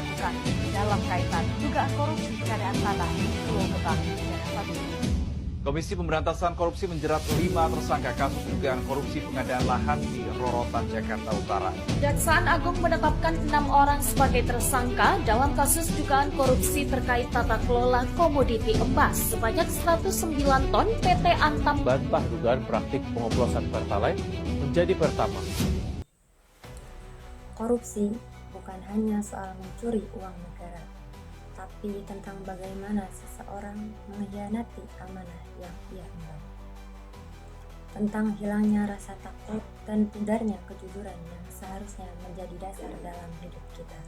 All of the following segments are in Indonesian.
dilakukan dalam kaitan dugaan korupsi pengadaan tanah di Pulau Gebang, Jakarta Timur. Komisi Pemberantasan Korupsi menjerat 5 tersangka kasus dugaan korupsi pengadaan lahan di Rorotan, Jakarta Utara. Kejaksaan Agung menetapkan 6 orang sebagai tersangka dalam kasus dugaan korupsi terkait tata kelola komoditi emas sebanyak 109 ton PT Antam. Bantah dugaan praktik pengoplosan Pertalite menjadi pertama. Korupsi bukan hanya soal mencuri uang negara, tapi tentang bagaimana seseorang mengkhianati amanah yang ia emban. Tentang hilangnya rasa takut dan pudarnya kejujuran yang seharusnya menjadi dasar dalam hidup kita.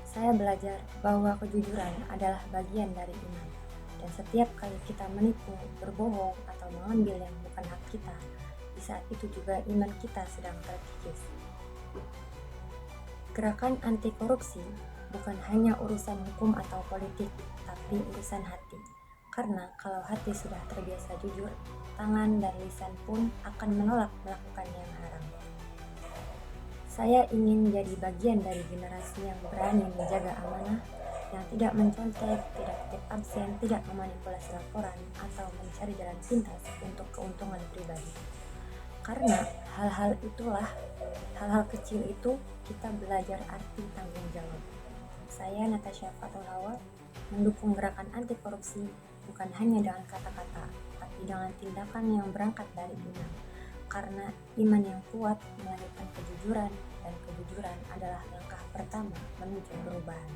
Saya belajar bahwa kejujuran adalah bagian dari iman, dan setiap kali kita menipu, berbohong, atau mengambil yang bukan hak kita, di saat itu juga iman kita sedang terkikis. Gerakan anti korupsi bukan hanya urusan hukum atau politik, tapi urusan hati. Karena kalau hati sudah terbiasa jujur, tangan dan lisan pun akan menolak melakukan yang haram. Saya ingin menjadi bagian dari generasi yang berani menjaga amanah, yang tidak mencontek, tidak titip absen, tidak memanipulasi laporan, atau mencari jalan pintas untuk keuntungan pribadi. Karena hal-hal kecil itu kita belajar arti tanggung jawab. Saya Natasha Fatul Hawa mendukung gerakan anti korupsi bukan hanya dengan kata-kata, tapi dengan tindakan yang berangkat dari iman. Karena iman yang kuat melahirkan kejujuran, dan kejujuran adalah langkah pertama menuju perubahan.